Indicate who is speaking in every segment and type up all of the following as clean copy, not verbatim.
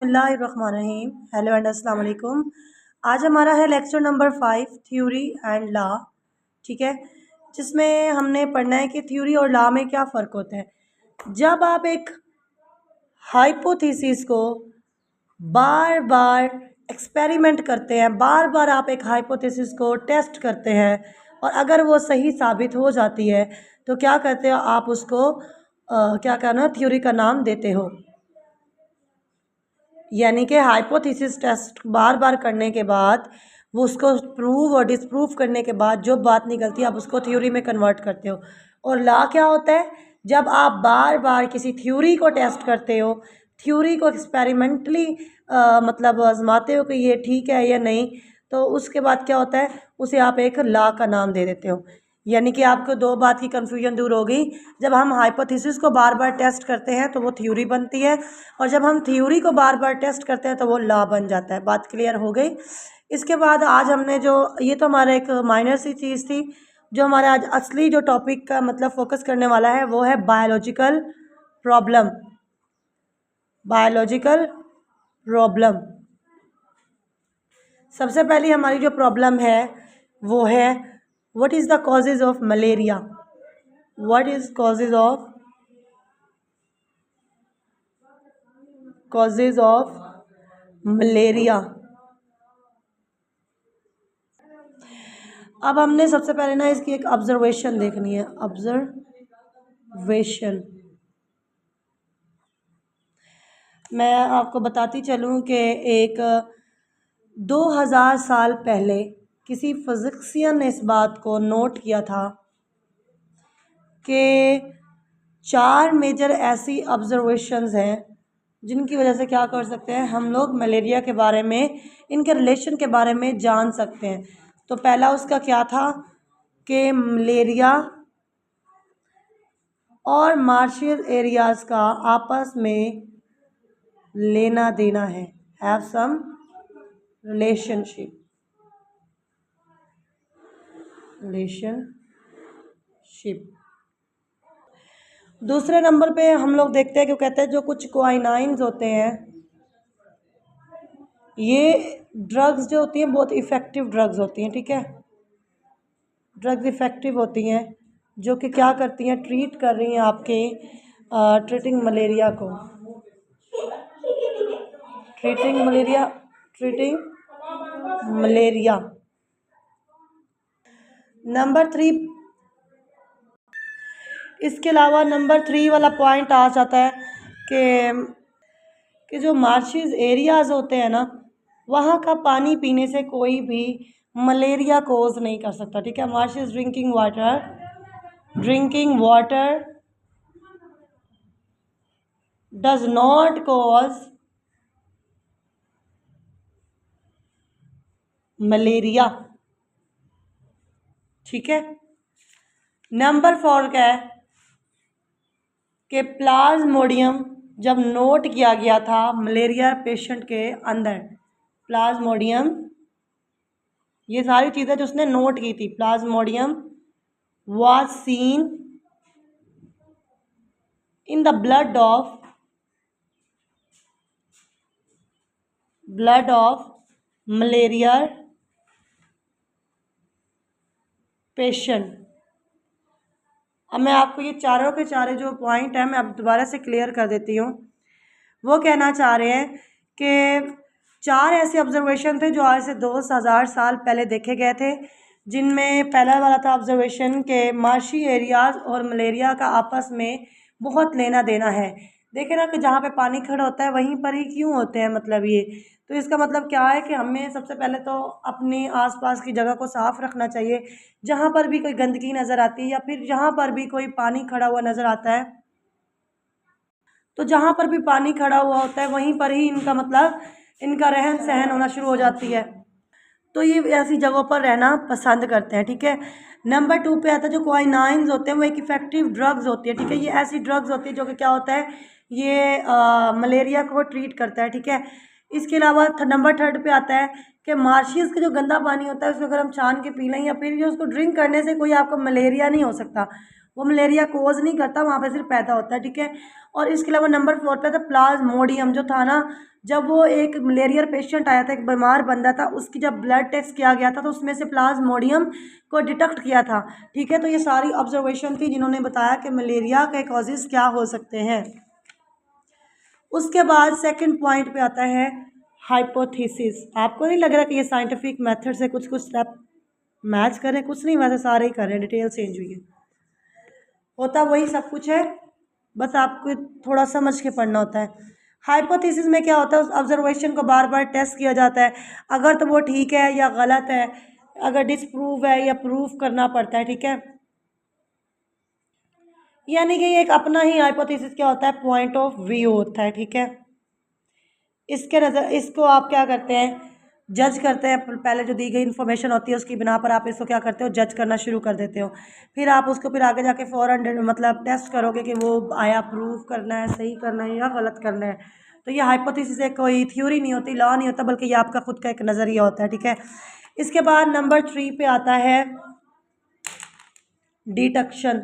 Speaker 1: बिस्मिल्लाहिर्रहमानिर्रहीम। Hello and अस्सलाम वालेकुम। आज हमारा है lecture number 5 theory and law. ठीक है, जिसमें हमने पढ़ना है कि थ्योरी और लॉ में क्या फ़र्क होता है। जब आप एक हाइपोथेसिस को बार बार एक्सपेरिमेंट करते हैं, बार बार आप एक हाइपोथेसिस को टेस्ट करते हैं और अगर वो सही साबित हो जाती है तो क्या करते हो आप उसको क्या करना थ्योरी का नाम देते हो। यानी कि हाइपोथेसिस टेस्ट बार बार करने के बाद वो उसको प्रूव और डिसप्रूव करने के बाद जो बात निकलती है आप उसको थ्योरी में कन्वर्ट करते हो। और लॉ क्या होता है, जब आप बार बार किसी थ्योरी को टेस्ट करते हो, थ्योरी को एक्सपेरिमेंटली मतलब आजमाते हो कि ये ठीक है या नहीं, तो उसके बाद क्या होता है उसे आप एक लॉ का नाम दे देते हो। यानी कि आपको दो बात की कन्फ्यूजन दूर हो गई। जब हम हाइपोथेसिस को बार बार टेस्ट करते हैं तो वो थ्योरी बनती है, और जब हम थ्योरी को बार बार टेस्ट करते हैं तो वो लॉ बन जाता है। बात क्लियर हो गई। इसके बाद आज हमने जो ये तो हमारा एक माइनर सी चीज़ थी, जो हमारा आज असली जो टॉपिक का मतलब फोकस करने वाला है वो है बायोलॉजिकल प्रॉब्लम। Biological problem. सबसे पहली हमारी जो प्रॉब्लम है वो है what is the causes of malaria. What is causes of malaria. अब हमने सबसे पहले ना इसकी एक ऑब्जर्वेशन देखनी है। ऑब्जर्वेशन मैं आपको बताती चलूँ कि एक 2000 साल पहले किसी फिजिक्सियन ने इस बात को नोट किया था कि 4 मेजर ऐसी ऑब्जर्वेशंस हैं जिनकी वजह से क्या कर सकते हैं हम लोग मलेरिया के बारे में, इनके रिलेशन के बारे में जान सकते हैं। तो पहला उसका क्या था कि मलेरिया और मार्शियल एरियाज़ का आपस में लेना देना है, हैव सम रिलेशनशिप। दूसरे नंबर पे हम लोग देखते हैं कि कहते हैं जो कुछ क्वाइनाइंस होते हैं, ये ड्रग्स जो होती हैं बहुत इफ़ेक्टिव ड्रग्स होती हैं। ठीक है, ड्रग्स इफ़ेक्टिव होती हैं जो कि क्या करती हैं, ट्रीट कर रही हैं आपके ट्रीटिंग मलेरिया को। Treating malaria. नंबर 3, इसके अलावा नंबर 3 वाला पॉइंट आ जाता है कि जो मार्शिस एरियाज़ होते हैं ना, वहाँ का पानी पीने से कोई भी मलेरिया कोज नहीं कर सकता। ठीक है, marshes drinking water does not cause malaria. ठीक है, नंबर 4 क्या है कि प्लाज्मोडियम जब नोट किया गया था मलेरिया पेशेंट के अंदर, प्लाज्मोडियम, ये सारी चीज़ें जो उसने नोट की थी, Plasmodium was seen in the blood of malaria patient. अब मैं आपको ये चारों के चारे जो पॉइंट है मैं अब दोबारा से क्लियर कर देती हूँ। वो कहना चाह रहे हैं कि 4 ऐसे ऑब्जर्वेशन थे जो आज से 2000 साल पहले देखे गए थे, जिनमें पहला वाला था ऑब्जर्वेशन के मार्शी एरियाज़ और मलेरिया का आपस में बहुत लेना देना है। देखे ना कि जहाँ पे पानी खड़ा होता है वहीं पर ही क्यों होते हैं, मतलब ये तो इसका मतलब क्या है कि हमें सबसे पहले तो अपने आसपास की जगह को साफ़ रखना चाहिए। जहाँ पर भी कोई गंदगी नज़र आती है या फिर जहाँ पर भी कोई पानी खड़ा हुआ नज़र आता है, तो जहाँ पर भी पानी खड़ा हुआ होता है वहीं पर ही इनका मतलब इनका रहन सहन होना शुरू हो जाती है। तो ये ऐसी जगहों पर रहना पसंद करते हैं। ठीक है, नंबर 2 पे आता है जो क्वाइनाइंस होते हैं, वो एक इफ़ेक्टिव ड्रग्स होती है। ठीक है, ये ऐसी ड्रग्स होती है जो कि क्या होता है, ये मलेरिया को ट्रीट करता है। ठीक है, इसके अलावा नंबर 3 पे आता है कि मार्शियस का जो गंदा पानी होता है उसको अगर हम छान के पी लें या फिर जो उसको ड्रिंक करने से कोई आपको मलेरिया नहीं हो सकता, वो मलेरिया कोज नहीं करता, वहाँ पे सिर्फ पैदा होता है, ठीक है। और इसके अलावा नंबर 4 पे था प्लाज्मोडियम, जो था ना, जब वो एक मलेरिया पेशेंट आया था, एक बीमार बंदा था, उसकी जब ब्लड टेस्ट किया गया था तो उसमें से प्लाज्मोडियम को डिटेक्ट किया था, ठीक है। तो ये सारी ऑब्जर्वेशन थी जिन्होंने बताया कि मलेरिया के कॉजेज़ क्या हो सकते हैं। उसके बाद सेकंड पॉइंट पे आता है हाइपोथेसिस। आपको नहीं लग रहा कि ये साइंटिफिक मेथड से कुछ कुछ स्टेप मैच करें? कुछ नहीं, वैसे सारे ही कर रहे हैं, डिटेल चेंज हुई है, होता वही सब कुछ है, बस आपको थोड़ा समझ के पढ़ना होता है। हाइपोथेसिस में क्या होता है, उस ऑब्जर्वेशन को बार बार टेस्ट किया जाता है, अगर तो वो ठीक है या गलत है, अगर डिसप्रूव है या प्रूफ करना पड़ता है, ठीक है। यानी कि एक अपना ही हाइपोथेसिस क्या होता है, पॉइंट ऑफ व्यू होता है, ठीक है। इसके नज़र इसको आप क्या करते हैं, जज करते हैं। पहले जो दी गई इन्फॉर्मेशन होती है उसकी बिना पर आप इसको क्या करते हो, जज करना शुरू कर देते हो। फिर आप उसको फिर आगे जाके फ़ौरन मतलब टेस्ट करोगे कि वो आया, प्रूव करना है, सही करना है या गलत करना है। तो ये हाइपोथेसिस एक कोई थ्योरी नहीं होती, लॉ नहीं होता, बल्कि ये आपका खुद का एक नज़रिया होता है, ठीक है। इसके बाद नंबर 3 पे आता है डिटेक्शन।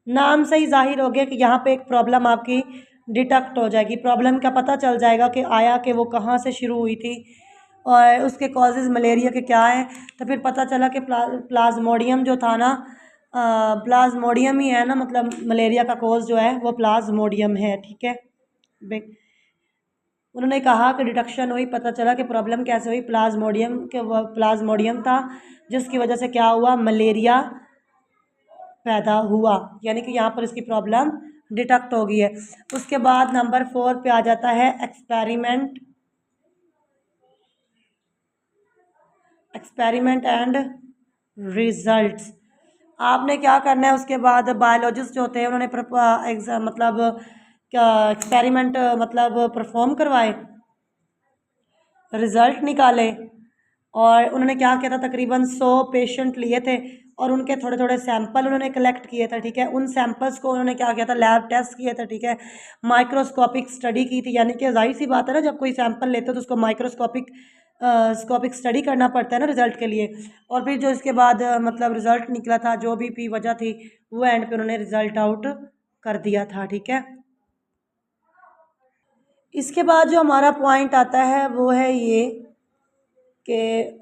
Speaker 1: नाम से ही जाहिर हो गया कि यहाँ पे एक प्रॉब्लम आपकी डिटेक्ट हो जाएगी। प्रॉब्लम का पता चल जाएगा कि आया कि वो कहाँ से शुरू हुई थी और उसके कॉजेज़ मलेरिया के क्या हैं। तो फिर पता चला कि प्लाज्मोडियम जो था ना, प्लाज्मोडियम ही है ना, मतलब मलेरिया का कॉज जो है वो प्लाज्मोडियम है, ठीक है। उन्होंने कहा कि डिटेक्शन हुई, पता चला कि प्रॉब्लम कैसे हुई, प्लाज्मोडियम के वो प्लाज्मोडियम था जिसकी वजह से क्या हुआ, मलेरिया पैदा हुआ, यानी कि यहाँ पर इसकी प्रॉब्लम डिटेक्ट हो गई है। उसके बाद नंबर 4 पे आ जाता है एक्सपेरिमेंट एंड रिजल्ट्स। आपने क्या करना है, उसके बाद बायोलॉजिस्ट जो होते हैं उन्होंने मतलब क्या एक्सपेरिमेंट मतलब परफॉर्म करवाए, रिज़ल्ट निकाले, और उन्होंने क्या किया था, तकरीबन 100 पेशेंट लिए थे और उनके थोड़े थोड़े सैंपल उन्होंने कलेक्ट किए थे, ठीक है। उन सैंपल्स को उन्होंने क्या किया था, लैब टेस्ट किए थे, ठीक है। माइक्रोस्कोपिक स्टडी की थी, यानी कि जाहिर सी बात है ना, जब कोई सैंपल लेते हो तो उसको माइक्रोस्कोपिक स्टडी करना पड़ता है ना रिज़ल्ट के लिए। और फिर जो इसके बाद मतलब रिज़ल्ट निकला था, जो भी वजह थी, वो एंड पे उन्होंने रिज़ल्ट आउट कर दिया था, ठीक है। इसके बाद जो हमारा पॉइंट आता है वो है ये कि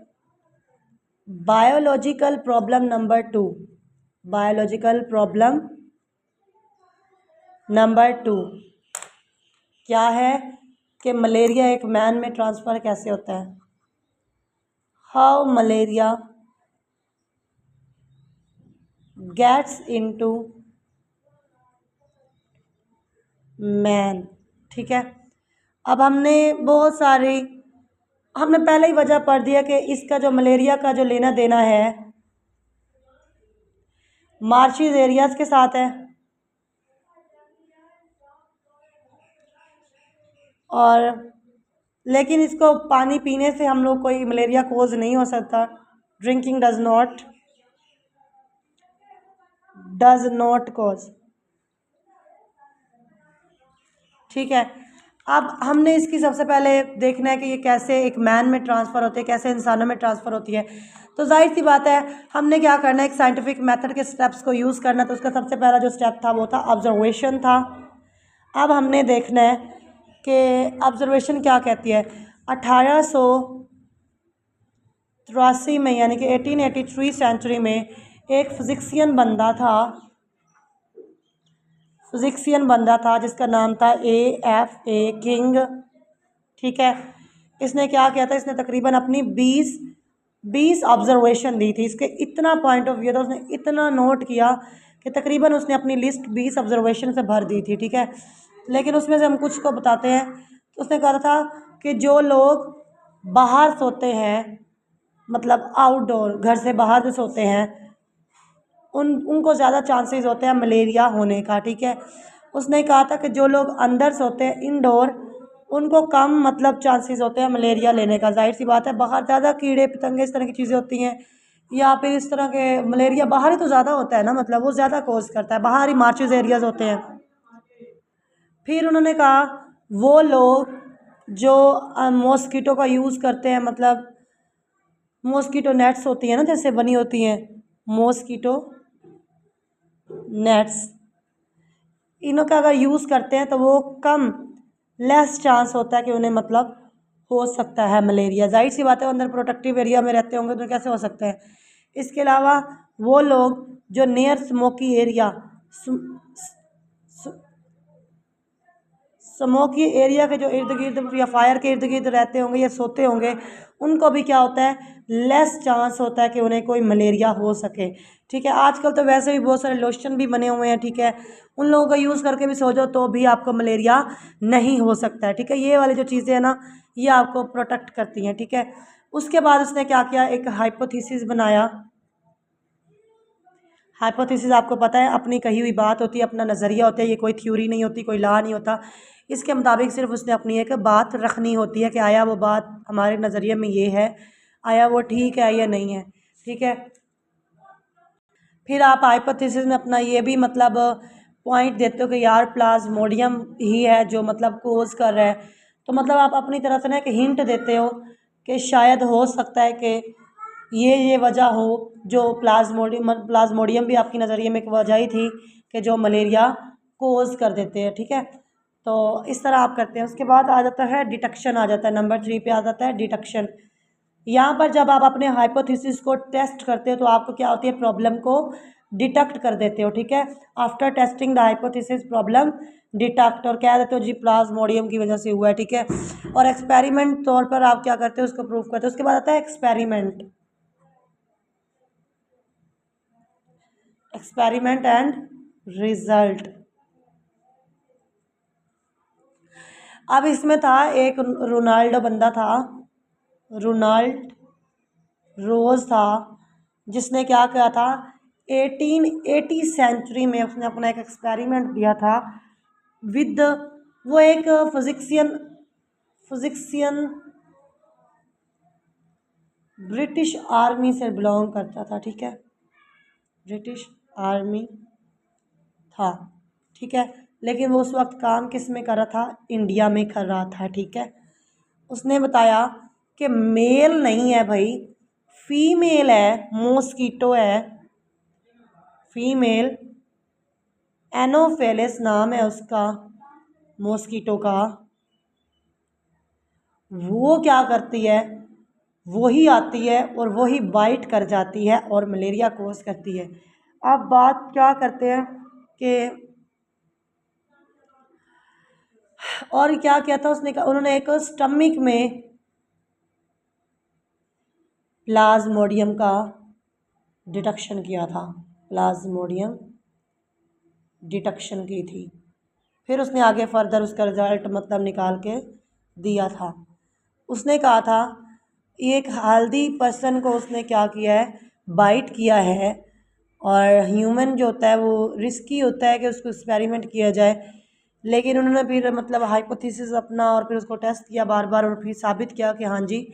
Speaker 1: biological problem number 2। Biological problem number 2 क्या है कि मलेरिया एक मैन में ट्रांसफ़र कैसे होता है, how malaria gets into man, ठीक है। अब हमने पहले ही वजह पढ़ दिया कि इसका जो मलेरिया का जो लेना देना है मार्शिस एरियाज़ के साथ है, और लेकिन इसको पानी पीने से हम लोग कोई मलेरिया कोज नहीं हो सकता। ड्रिंकिंग डज नॉट कोज, ठीक है। अब हमने इसकी सबसे पहले देखना है कि ये कैसे एक मैन में ट्रांसफ़र होती है, कैसे इंसानों में ट्रांसफ़र होती है। तो जाहिर सी बात है, हमने क्या करना है, एक साइंटिफिक मेथड के स्टेप्स को यूज़ करना। तो उसका सबसे पहला जो स्टेप था वो था ऑब्जर्वेशन था। अब हमने देखना है कि ऑब्जर्वेशन क्या कहती है। 1883 में, यानी कि 1883 सेंचुरी में एक फिजिक्सियन बंदा था जिसका नाम था A.F.A. किंग, ठीक है। इसने क्या किया था, इसने तकरीबन अपनी 20 ऑब्जर्वेशन दी थी। इसके इतना पॉइंट ऑफ व्यू था, उसने इतना नोट किया कि तकरीबन उसने अपनी लिस्ट 20 ऑब्जर्वेशन से भर दी थी, ठीक है। लेकिन उसमें से हम कुछ को बताते हैं। तो उसने कहा था कि जो लोग बाहर सोते हैं, मतलब आउटडोर, घर से बाहर जो सोते हैं, उनको ज़्यादा चांसेस होते हैं मलेरिया होने का, ठीक है। उसने कहा था कि जो लोग अंदर सोते हैं, इंडोर, उनको कम मतलब चांसेस होते हैं मलेरिया लेने का। जाहिर सी बात है, बाहर ज़्यादा कीड़े पतंगे इस तरह की चीज़ें होती हैं, या फिर इस तरह के मलेरिया बाहर ही तो ज़्यादा होता है ना, मतलब वो ज़्यादा कोज करता है, बाहर ही मार्चेज एरियाज़ होते हैं। फिर उन्होंने कहा वो लोग जो मॉस्किटो का यूज़ करते हैं, मतलब मॉस्किटो नेट्स होती हैं ना, जैसे बनी होती हैं मॉस्किटो नेट्स, इनों का अगर यूज़ करते हैं तो वो कम लेस चांस होता है कि उन्हें मतलब हो सकता है मलेरिया। जाहिर सी बात है अंदर प्रोटेक्टिव एरिया में रहते होंगे तो कैसे हो सकता है। इसके अलावा वो लोग जो near smoky area, smoky area के जो इर्द गिर्द या फायर के इर्द गिर्द रहते होंगे या सोते होंगे, उनको भी क्या होता है, लेस चांस होता है कि उन्हें कोई मलेरिया हो सके। ठीक है, आजकल तो वैसे भी बहुत सारे लोशन भी बने हुए हैं। ठीक है, उन लोगों का यूज़ करके भी सो जाओ तो भी आपको मलेरिया नहीं हो सकता है। ठीक है, ये वाली जो चीज़ें हैं ना, ये आपको प्रोटेक्ट करती हैं। ठीक है, उसके बाद उसने क्या किया, एक हाइपोथेसिस बनाया। हाइपोथेसिस आपको पता है अपनी कही हुई बात होती है, अपना नज़रिया होता है, ये कोई थ्योरी नहीं होती, कोई लॉ नहीं होता। इसके मुताबिक सिर्फ उसने अपनी एक बात रखनी होती है कि आया वो बात हमारे नज़रिए में ये है, आया वो ठीक है या नहीं है। ठीक है, फिर आप हाइपोथेसिस में अपना ये भी मतलब पॉइंट देते हो कि यार प्लाज्मोडियम ही है जो मतलब कोज कर रहा है। तो मतलब आप अपनी तरफ से ना एक हिंट देते हो कि शायद हो सकता है कि ये वजह हो, जो प्लाज्मोडियम भी आपकी नज़रिए में एक वजह ही थी कि जो मलेरिया कोज कर देते हैं। ठीक है, तो इस तरह आप करते हैं। उसके बाद आ जाता है डिटेक्शन, आ जाता है नंबर 3 पे आ जाता है डिटेक्शन। यहाँ पर जब आप अपने हाइपोथेसिस को टेस्ट करते हो तो आपको क्या होती है, प्रॉब्लम को डिटेक्ट कर देते हो। ठीक है, after testing the hypothesis problem detect, और कह देते हो जी प्लाज्मोडियम की वजह से हुआ है। ठीक है, और एक्सपेरिमेंट तौर पर आप क्या करते हो, उसको प्रूव करते हो। उसके बाद आता है एक्सपेरिमेंट, एक्सपेरिमेंट एंड रिजल्ट। अब इसमें था एक रोनाल्डो बंदा था, रोनाल्ड रोज था, जिसने क्या किया था, 1880 सेंचुरी में उसने अपना एक एक्सपेरिमेंट दिया था विद, वो एक फिजिक्सियन ब्रिटिश आर्मी से बिलोंग करता था। ठीक है, ब्रिटिश आर्मी था। ठीक है, लेकिन वो उस वक्त काम किस में कर रहा था, इंडिया में कर रहा था। ठीक है, उसने बताया कि मेल नहीं है भाई, फीमेल है, मॉस्किटो है, फीमेल एनोफेलिस नाम है उसका मॉस्किटो का। वो क्या करती है, वही आती है और वही बाइट कर जाती है और मलेरिया कोज करती है। अब बात क्या करते हैं कि और क्या किया था उसने, उन्होंने एक स्टमक में प्लाज्मोडियम का डिटेक्शन किया था, प्लाज्मोडियम डिटेक्शन की थी। फिर उसने आगे फर्दर उसका रिजल्ट मतलब निकाल के दिया था। उसने कहा था एक हेल्दी पर्सन को उसने क्या किया है, बाइट किया है, और ह्यूमन जो होता है वो रिस्की होता है कि उसको एक्सपेरिमेंट किया जाए, लेकिन उन्होंने फिर मतलब हाइपोथेसिस अपना और फिर उसको टेस्ट किया बार बार और फिर साबित किया कि हाँ जी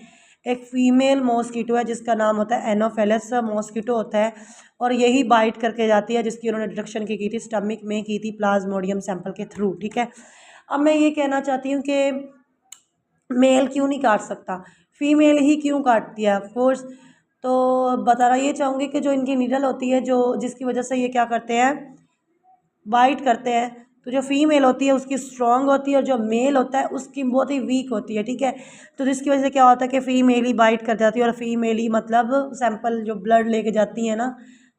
Speaker 1: एक फ़ीमेल मॉस्किटो है जिसका नाम होता है एनोफेलस मॉस्किटो होता है, और यही बाइट करके जाती है, जिसकी उन्होंने डिटेक्शन की थी स्टमक में की थी प्लाज्मोडियम सैंपल के थ्रू। ठीक है, अब मैं ये कहना चाहती हूँ कि मेल क्यों नहीं काट सकता, फीमेल ही क्यों काटती है ऑफकोर्स। तो बताना ये चाहूँगी कि जो इनकी नीडल होती है, जो जिसकी वजह से ये क्या करते हैं, बाइट करते हैं, तो जो फीमेल होती है उसकी स्ट्रॉन्ग होती है और जो मेल होता है उसकी बहुत ही वीक होती है। ठीक है, तो जिसकी वजह से क्या होता है कि फीमेल ही बाइट कर जाती है, और फीमेल ही मतलब सैंपल जो ब्लड लेके जाती है ना,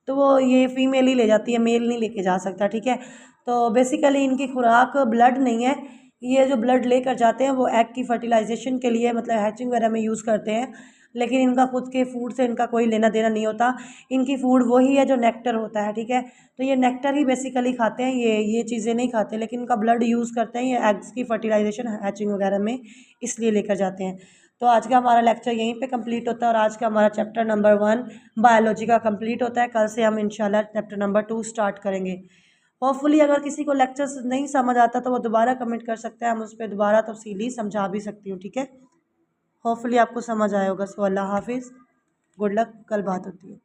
Speaker 1: तो वो ये फीमेल ही ले जाती है, मेल नहीं लेके जा सकता। ठीक है, तो बेसिकली इनकी खुराक ब्लड नहीं है, ये जो ब्लड लेकर जाते हैं वो एग की फर्टिलाइजेशन के लिए मतलब हैचिंग वगैरह में यूज़ करते हैं, लेकिन इनका खुद के फूड से इनका कोई लेना देना नहीं होता। इनकी फूड वही है जो नेक्टर होता है। ठीक है, तो ये नेक्टर ही बेसिकली खाते हैं, ये चीज़ें नहीं खाते, लेकिन इनका ब्लड यूज़ करते हैं ये एग्स की फर्टिलाइजेशन हैचिंग वगैरह में, इसलिए लेकर जाते हैं। तो आज का हमारा लेक्चर यहीं पे कंप्लीट होता है और आज का हमारा चैप्टर नंबर 1 बायोलॉजी का कंप्लीट होता है। कल से हम इंशाल्लाह चैप्टर नंबर 2 स्टार्ट करेंगे। होपफुली अगर किसी को लेक्चर्स नहीं समझ आता तो वो दोबारा कमेंट कर सकता है, हम उस पर दोबारा तफसीली समझा भी सकती हूँ। ठीक है, होपफुली आपको समझ आया होगा। सो अल्लाह हाफिज़, गुड लक, कल बात होती है।